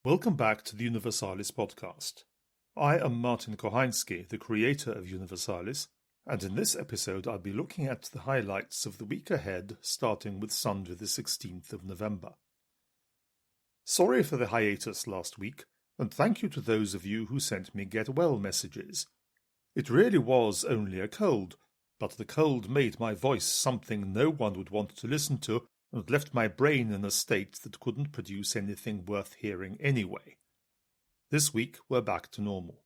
Welcome back to the Universalis podcast. I am Martin Kochański, the creator of Universalis, and in this episode I'll be looking at the highlights of the week ahead, starting with Sunday the 16th of November. Sorry for the hiatus last week, and thank you to those of you who sent me get well messages. It really was only a cold, but the cold made my voice something no one would want to listen to, and left my brain in a state that couldn't produce anything worth hearing anyway. This week we're back to normal.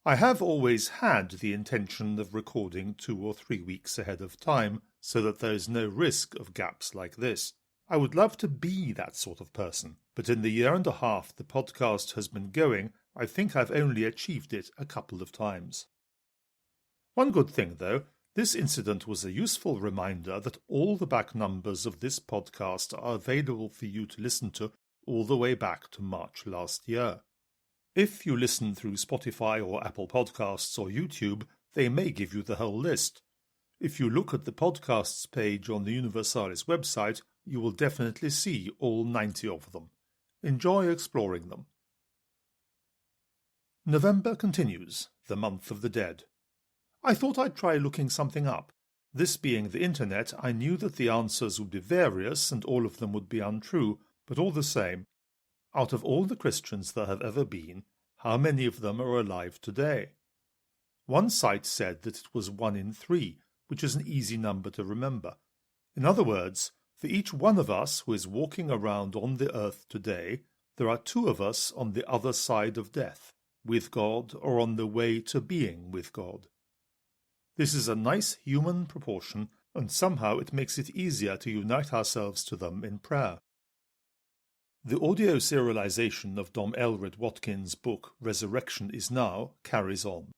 I have always had the intention of recording 2 or 3 weeks ahead of time, so that there is no risk of gaps like this. I would love to be that sort of person, but in the year and a half the podcast has been going, I think I've only achieved it a couple of times. One good thing, though, this incident was a useful reminder that all the back numbers of this podcast are available for you to listen to all the way back to March last year. If you listen through Spotify or Apple Podcasts or YouTube, they may give you the whole list. If you look at the podcasts page on the Universalis website, you will definitely see all 90 of them. Enjoy exploring them. November continues, the month of the dead. I thought I'd try looking something up. This being the internet, I knew that the answers would be various and all of them would be untrue, but all the same, out of all the Christians there have ever been, how many of them are alive today? One site said that it was 1 in 3, which is an easy number to remember. In other words, for each one of us who is walking around on the earth today, there are 2 of us on the other side of death, with God or on the way to being with God. This is a nice human proportion, and somehow it makes it easier to unite ourselves to them in prayer. The audio serialization of Dom Elred Watkins' book Resurrection is Now carries on.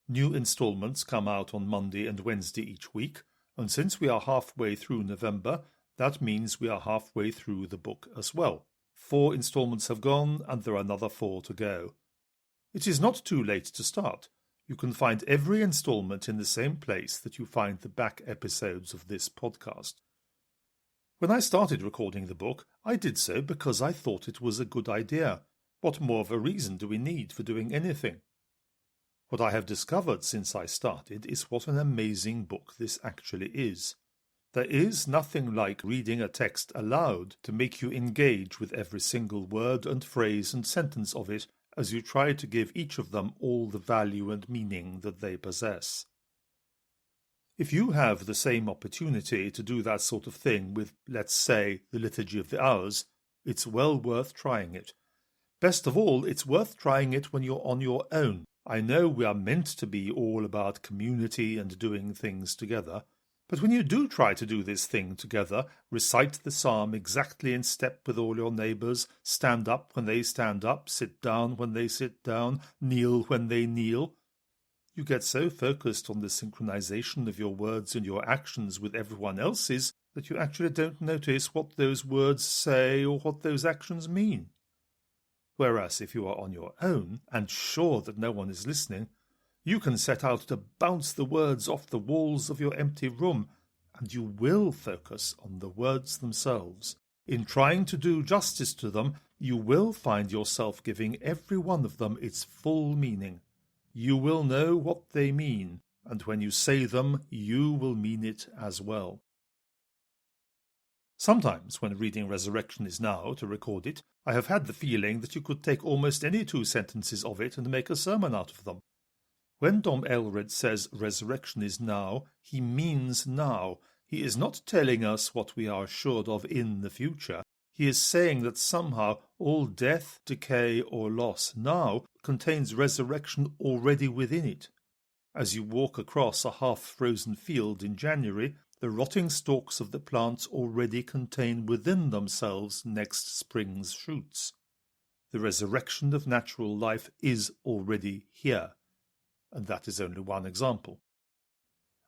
New installments come out on Monday and Wednesday each week, and since we are halfway through November, that means we are halfway through the book as well. 4 installments have gone, and there are another 4 to go. It is not too late to start. You can find every installment in the same place that you find the back episodes of this podcast. When I started recording the book, I did so because I thought it was a good idea. What more of a reason do we need for doing anything? What I have discovered since I started is what an amazing book this actually is. There is nothing like reading a text aloud to make you engage with every single word and phrase and sentence of it, as you try to give each of them all the value and meaning that they possess. If you have the same opportunity to do that sort of thing with, let's say, the Liturgy of the Hours, it's well worth trying it. Best of all, it's worth trying it when you're on your own. I know we are meant to be all about community and doing things together, but when you do try to do this thing together, recite the psalm exactly in step with all your neighbours, stand up when they stand up, sit down when they sit down, kneel when they kneel, you get so focused on the synchronization of your words and your actions with everyone else's that you actually don't notice what those words say or what those actions mean. Whereas if you are on your own and sure that no one is listening, you can set out to bounce the words off the walls of your empty room, and you will focus on the words themselves. In trying to do justice to them, you will find yourself giving every one of them its full meaning. You will know what they mean, and when you say them, you will mean it as well. Sometimes, when reading Resurrection is Now to record it, I have had the feeling that you could take almost any 2 sentences of it and make a sermon out of them. When Dom Elred says resurrection is now, he means now. He is not telling us what we are assured of in the future. He is saying that somehow all death, decay, or loss now contains resurrection already within it. As you walk across a half-frozen field in January, the rotting stalks of the plants already contain within themselves next spring's shoots. The resurrection of natural life is already here. And that is only one example.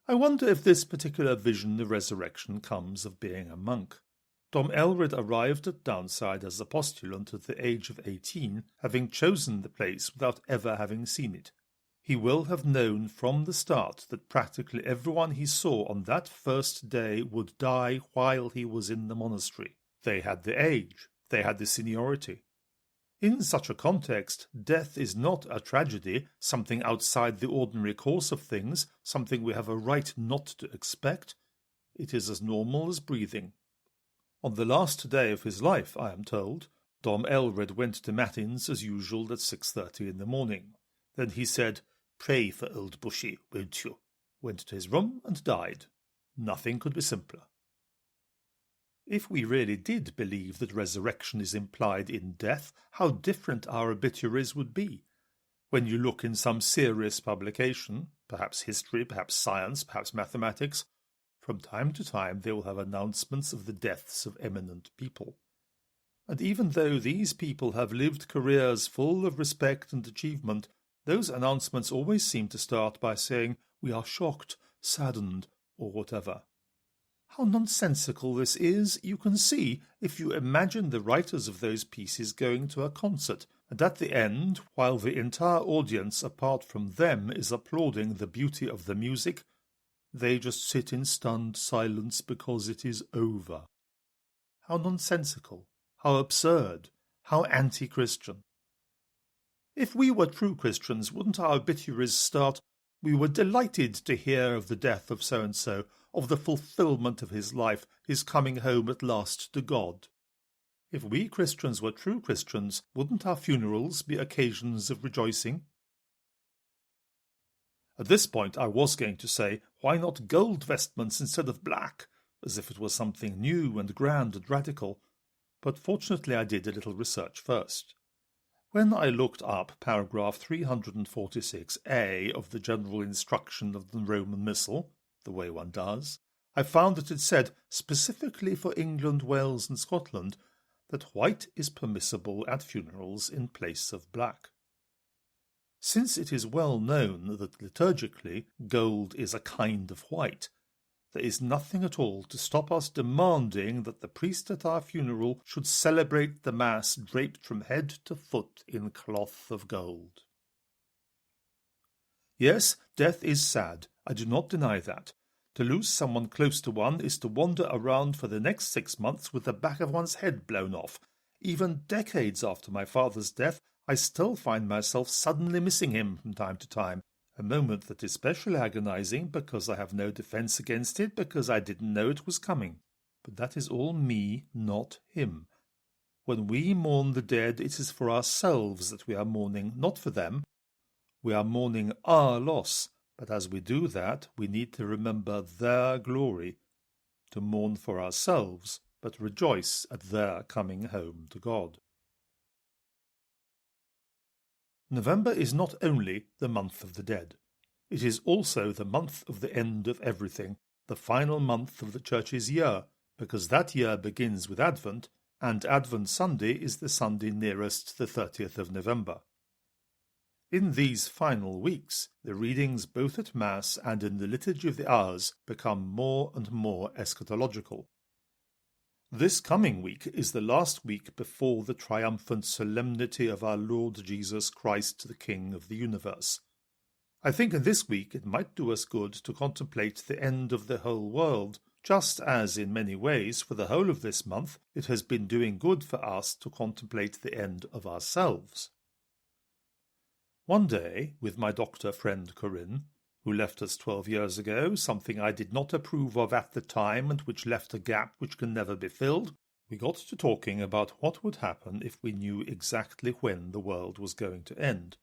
I wonder if this particular vision of resurrection comes of being a monk. Dom Elred arrived at Downside as a postulant at the age of 18, having chosen the place without ever having seen it. He will have known from the start that practically everyone he saw on that first day would die while he was in the monastery. They had the age, they had the seniority. In such a context, death is not a tragedy, something outside the ordinary course of things, something we have a right not to expect. It is as normal as breathing. On the last day of his life, I am told, Dom Elred went to Matins as usual at 6:30 in the morning. Then he said, "Pray for old Bushy, won't you?" Went to his room and died. Nothing could be simpler. If we really did believe that resurrection is implied in death, how different our obituaries would be. When you look in some serious publication, perhaps history, perhaps science, perhaps mathematics, from time to time they will have announcements of the deaths of eminent people. And even though these people have lived careers full of respect and achievement, those announcements always seem to start by saying, "We are shocked, saddened," or whatever. How nonsensical this is, you can see if you imagine the writers of those pieces going to a concert, and at the end, while the entire audience apart from them is applauding the beauty of the music, they just sit in stunned silence because it is over. How nonsensical, how absurd, how anti-Christian. If we were true Christians, wouldn't our obituaries start, "We were delighted to hear of the death of so-and-so, of the fulfillment of his life, his coming home at last to God"? If we Christians were true Christians, wouldn't our funerals be occasions of rejoicing? At this point I was going to say, why not gold vestments instead of black, as if it was something new and grand and radical, but fortunately I did a little research first. When I looked up paragraph 346a of the General Instruction of the Roman Missal, the way one does, I found that it said, specifically for England, Wales and Scotland, that white is permissible at funerals in place of black. Since it is well known that liturgically gold is a kind of white, there is nothing at all to stop us demanding that the priest at our funeral should celebrate the Mass draped from head to foot in cloth of gold. Yes, death is sad. I do not deny that. To lose someone close to one is to wander around for the next 6 months with the back of one's head blown off. Even decades after my father's death, I still find myself suddenly missing him from time to time. A moment that is especially agonizing because I have no defense against it, because I didn't know it was coming. But that is all me, not him. When we mourn the dead, it is for ourselves that we are mourning, not for them. We are mourning our loss, but as we do that, we need to remember their glory, to mourn for ourselves, but rejoice at their coming home to God. November is not only the month of the dead. It is also the month of the end of everything, the final month of the Church's year, because that year begins with Advent, and Advent Sunday is the Sunday nearest the 30th of November. In these final weeks, the readings both at Mass and in the Liturgy of the Hours become more and more eschatological. This coming week is the last week before the triumphant solemnity of our Lord Jesus Christ, the King of the universe. I think in this week it might do us good to contemplate the end of the whole world, just as in many ways for the whole of this month it has been doing good for us to contemplate the end of ourselves. One day, with my doctor friend Corinne, who left us 12 years ago, something I did not approve of at the time and which left a gap which can never be filled, we got to talking about what would happen if we knew exactly when the world was going to end.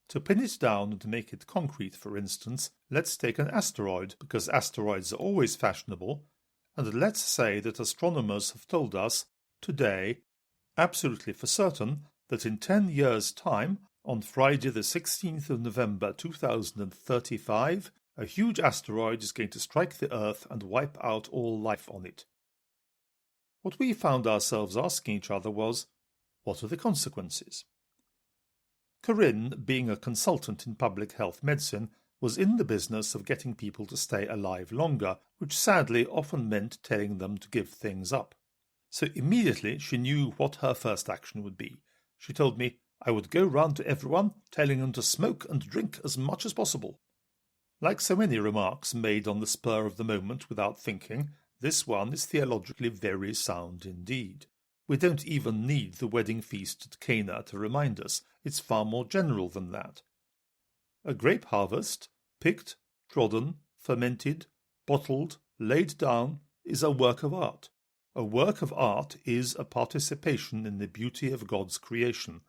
To pin it down and make it concrete, for instance, let's take an asteroid, because asteroids are always fashionable, and let's say that astronomers have told us, today, absolutely for certain, that in 10 years' time, on Friday the 16th of November 2035, a huge asteroid is going to strike the Earth and wipe out all life on it. What we found ourselves asking each other was, what are the consequences? Corinne, being a consultant in public health medicine, was in the business of getting people to stay alive longer, which sadly often meant telling them to give things up. So immediately she knew what her first action would be. She told me, I would go round to everyone, telling them to smoke and drink as much as possible. Like so many remarks made on the spur of the moment without thinking, this one is theologically very sound indeed. We don't even need the wedding feast at Cana to remind us. It's far more general than that. A grape harvest, picked, trodden, fermented, bottled, laid down, is a work of art. A work of art is a participation in the beauty of God's creation.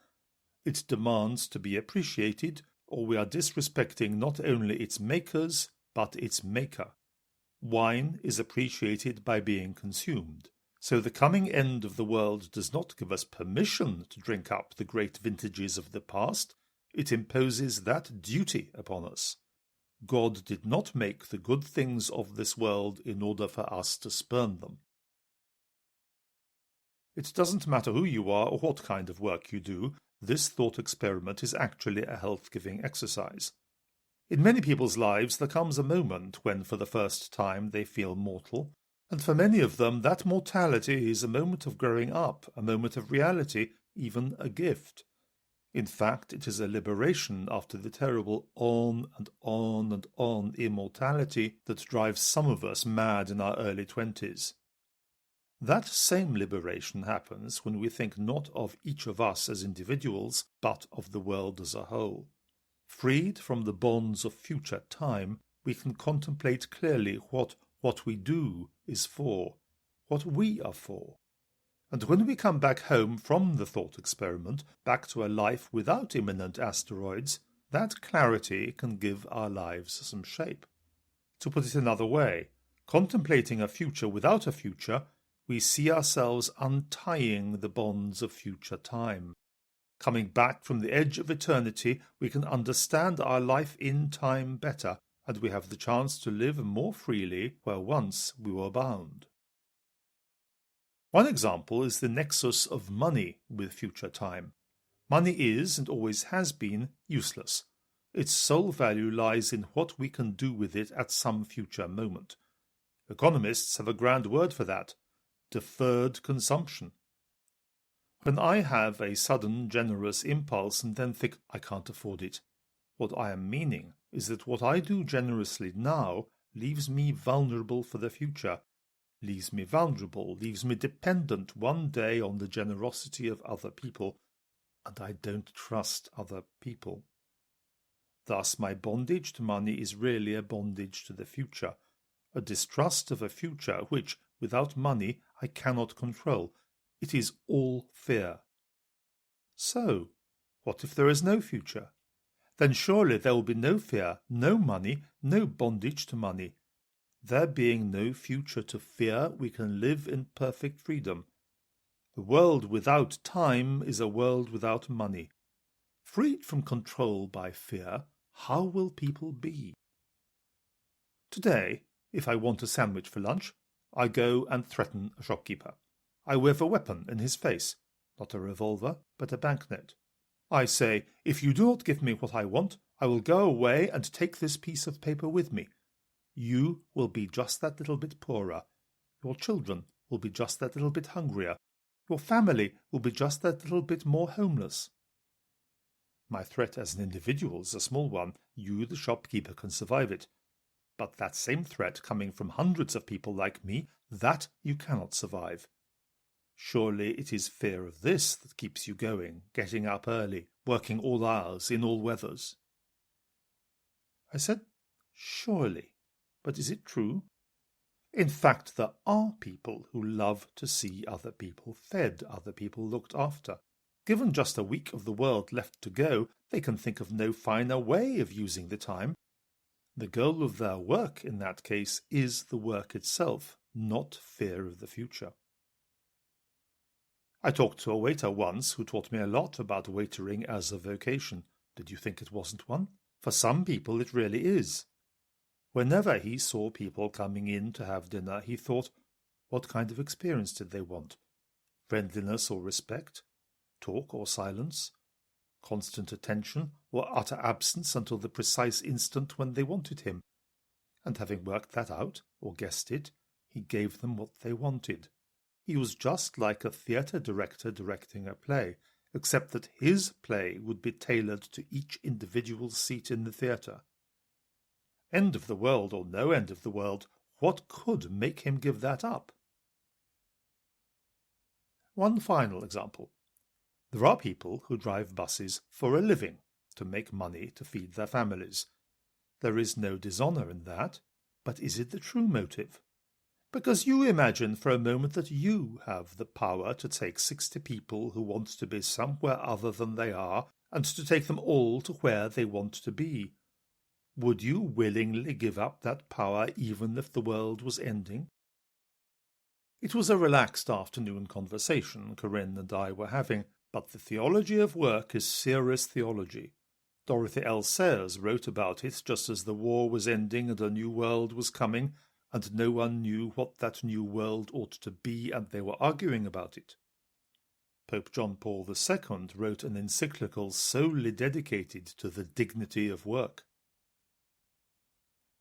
It demands to be appreciated, or we are disrespecting not only its makers, but its maker. Wine is appreciated by being consumed. So the coming end of the world does not give us permission to drink up the great vintages of the past. It imposes that duty upon us. God did not make the good things of this world in order for us to spurn them. It doesn't matter who you are or what kind of work you do, this thought experiment is actually a health-giving exercise. In many people's lives there comes a moment when for the first time they feel mortal, and for many of them that mortality is a moment of growing up, a moment of reality, even a gift. In fact, it is a liberation after the terrible on and on and on immortality that drives some of us mad in our early 20s. That same liberation happens when we think not of each of us as individuals, but of the world as a whole. Freed from the bonds of future time, we can contemplate clearly what we do is for, what we are for. And when we come back home from the thought experiment, back to a life without imminent asteroids, that clarity can give our lives some shape. To put it another way, contemplating a future without a future, we see ourselves untying the bonds of future time. Coming back from the edge of eternity, we can understand our life in time better, and we have the chance to live more freely where once we were bound. One example is the nexus of money with future time. Money is, and always has been, useless. Its sole value lies in what we can do with it at some future moment. Economists have a grand word for that: deferred consumption. When I have a sudden generous impulse and then think I can't afford it, what I am meaning is that what I do generously now leaves me vulnerable for the future, leaves me dependent one day on the generosity of other people, and I don't trust other people. Thus my bondage to money is really a bondage to the future, a distrust of a future which, without money, I cannot control. It is all fear. So, what if there is no future? Then surely there will be no fear, no money, no bondage to money. There being no future to fear, we can live in perfect freedom. A world without time is a world without money. Freed from control by fear, how will people be? Today, if I want a sandwich for lunch, I go and threaten a shopkeeper. I wave a weapon in his face, not a revolver, but a banknote. I say, if you do not give me what I want, I will go away and take this piece of paper with me. You will be just that little bit poorer. Your children will be just that little bit hungrier. Your family will be just that little bit more homeless. My threat as an individual is a small one. You, the shopkeeper, can survive it. But that same threat coming from hundreds of people like me, that you cannot survive. Surely it is fear of this that keeps you going, getting up early, working all hours, in all weathers. I said, surely. But is it true? In fact, there are people who love to see other people fed, other people looked after. Given just a week of the world left to go, they can think of no finer way of using the time. The goal of their work, in that case, is the work itself, not fear of the future. I talked to a waiter once who taught me a lot about waitering as a vocation. Did you think it wasn't one? For some people it really is. Whenever he saw people coming in to have dinner, he thought, what kind of experience did they want? Friendliness or respect? Talk or silence? Constant attention or utter absence until the precise instant when they wanted him? And having worked that out, or guessed it, he gave them what they wanted. He was just like a theatre director directing a play, except that his play would be tailored to each individual's seat in the theatre. End of the world or no end of the world, what could make him give that up? One final example. There are people who drive buses for a living, to make money to feed their families. There is no dishonour in that, but is it the true motive? Because you imagine for a moment that you have the power to take 60 people who want to be somewhere other than they are, and to take them all to where they want to be. Would you willingly give up that power even if the world was ending? It was a relaxed afternoon conversation Corinne and I were having, but the theology of work is serious theology. Dorothy L. Sayers wrote about it just as the war was ending and a new world was coming, and no one knew what that new world ought to be, and they were arguing about it. Pope John Paul II wrote an encyclical solely dedicated to the dignity of work.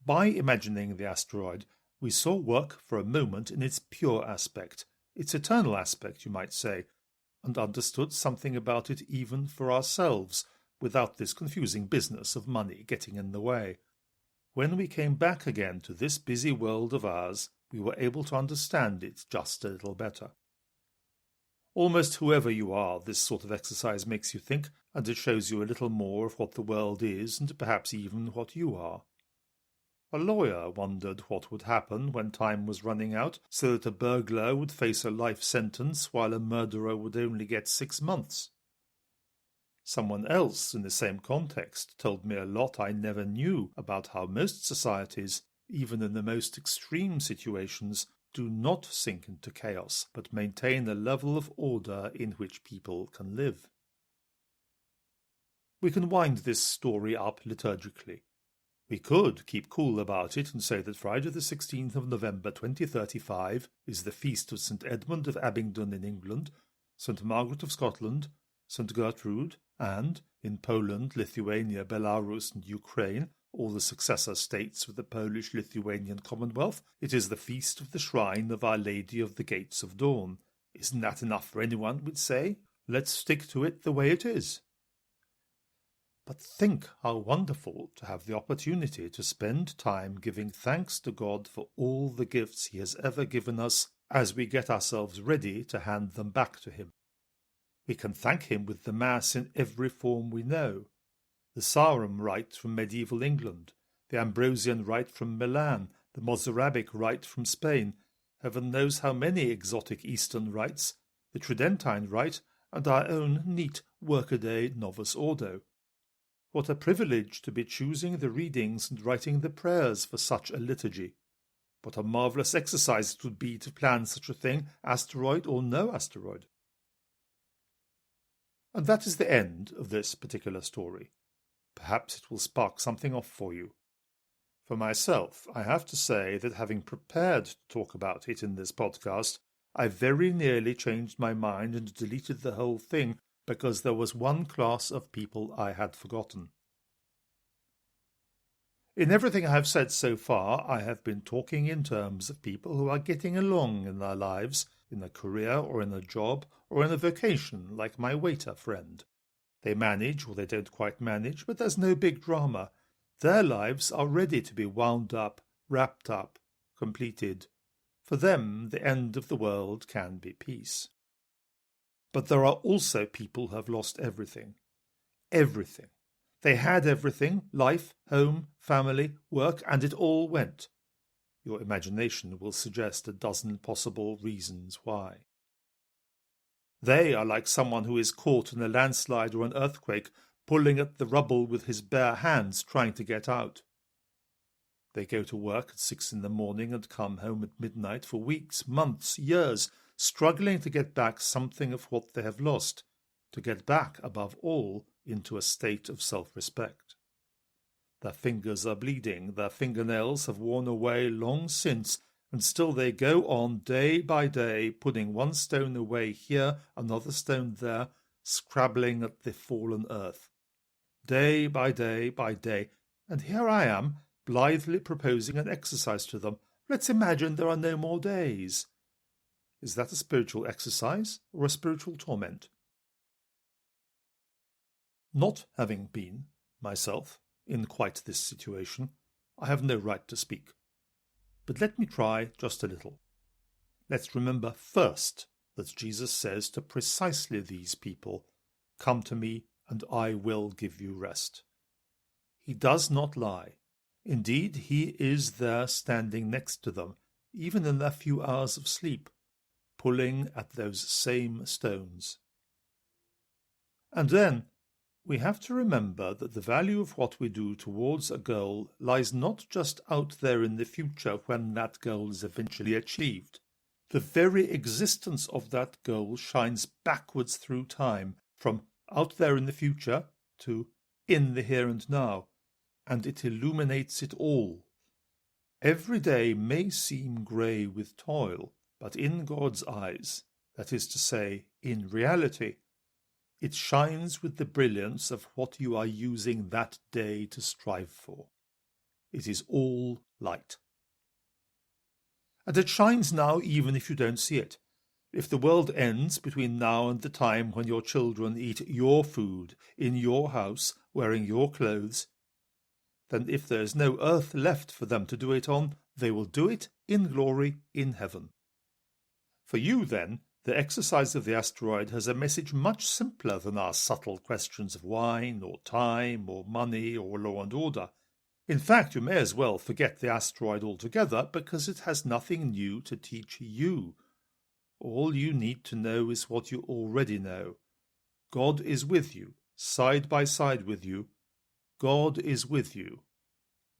By imagining the asteroid, we saw work for a moment in its pure aspect, its eternal aspect, you might say, and understood something about it even for ourselves, without this confusing business of money getting in the way. When we came back again to this busy world of ours, we were able to understand it just a little better. Almost whoever you are, this sort of exercise makes you think, and it shows you a little more of what the world is, and perhaps even what you are. A lawyer wondered what would happen when time was running out, so that a burglar would face a life sentence while a murderer would only get 6 months. Someone else in the same context told me a lot I never knew about how most societies, even in the most extreme situations, do not sink into chaos, but maintain a level of order in which people can live. We can wind this story up liturgically. We could keep cool about it and say that Friday the 16th of November 2035 is the feast of St. Edmund of Abingdon in England, St. Margaret of Scotland, St. Gertrude, and, in Poland, Lithuania, Belarus and Ukraine, all the successor states of the Polish-Lithuanian Commonwealth, it is the feast of the shrine of Our Lady of the Gates of Dawn. Isn't that enough for anyone, we'd say? Let's stick to it the way it is. But think how wonderful to have the opportunity to spend time giving thanks to God for all the gifts He has ever given us as we get ourselves ready to hand them back to Him. We can thank Him with the Mass in every form we know. The Sarum rite from medieval England, the Ambrosian rite from Milan, the Mozarabic rite from Spain, heaven knows how many exotic Eastern rites, the Tridentine rite, and our own neat workaday Novus Ordo. What a privilege to be choosing the readings and writing the prayers for such a liturgy. What a marvellous exercise it would be to plan such a thing, asteroid or no asteroid. And that is the end of this particular story. Perhaps it will spark something off for you. For myself, I have to say that having prepared to talk about it in this podcast, I very nearly changed my mind and deleted the whole thing because there was one class of people I had forgotten. In everything I have said so far, I have been talking in terms of people who are getting along in their lives, in a career or in a job or in a vocation, like my waiter friend. They manage or they don't quite manage, but there's no big drama. Their lives are ready to be wound up, wrapped up, completed. For them, the end of the world can be peace. But there are also people who have lost everything. Everything. They had everything, life, home, family, work, and it all went. Your imagination will suggest a dozen possible reasons why. They are like someone who is caught in a landslide or an earthquake, pulling at the rubble with his bare hands trying to get out. They go to work at 6 in the morning and come home at midnight for weeks, months, years, struggling to get back something of what they have lost, to get back, above all, into a state of self-respect. Their fingers are bleeding, their fingernails have worn away long since, and still they go on day by day, putting one stone away here, another stone there, scrabbling at the fallen earth. Day by day by day, and here I am, blithely proposing an exercise to them. Let's imagine there are no more days. Is that a spiritual exercise or a spiritual torment? Not having been, myself, in quite this situation, I have no right to speak. But let me try just a little. Let's remember first that Jesus says to precisely these people, "Come to me, and I will give you rest." He does not lie. Indeed, he is there standing next to them, even in their few hours of sleep, pulling at those same stones. And then we have to remember that the value of what we do towards a goal lies not just out there in the future when that goal is eventually achieved. The very existence of that goal shines backwards through time, from out there in the future to in the here and now, and it illuminates it all. Every day may seem grey with toil, but in God's eyes, that is to say, in reality, it shines with the brilliance of what you are using that day to strive for. It is all light. And it shines now even if you don't see it. If the world ends between now and the time when your children eat your food in your house, wearing your clothes, then if there is no earth left for them to do it on, they will do it in glory in heaven. For you, then, the exercise of the asteroid has a message much simpler than our subtle questions of wine, or time, or money, or law and order. In fact, you may as well forget the asteroid altogether, because it has nothing new to teach you. All you need to know is what you already know. God is with you, side by side with you. God is with you,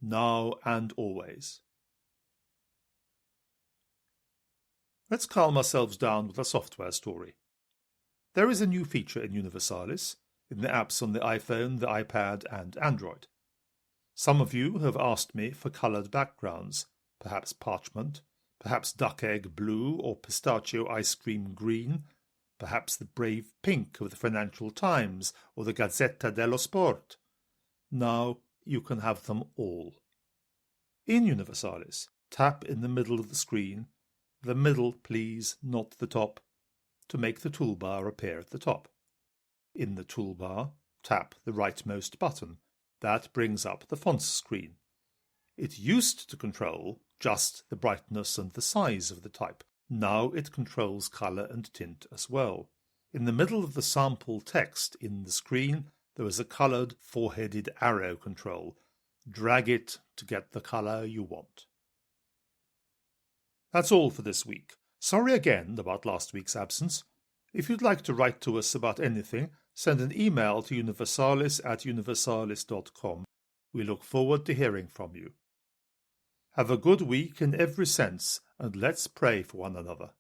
now and always. Let's calm ourselves down with a software story. There is a new feature in Universalis, in the apps on the iPhone, the iPad, and Android. Some of you have asked me for coloured backgrounds, perhaps parchment, perhaps duck egg blue or pistachio ice cream green, perhaps the brave pink of the Financial Times or the Gazzetta dello Sport. Now you can have them all. In Universalis, tap in the middle of the screen, the middle please, not the top, to make the toolbar appear at the top. In the toolbar, tap the rightmost button. That brings up the fonts screen. It used to control just the brightness and the size of the type. Now it controls colour and tint as well. In the middle of the sample text in the screen, there is a coloured four-headed arrow control. Drag it to get the colour you want. That's all for this week. Sorry again about last week's absence. If you'd like to write to us about anything, send an email to universalis@universalis.com. We look forward to hearing from you. Have a good week in every sense, and let's pray for one another.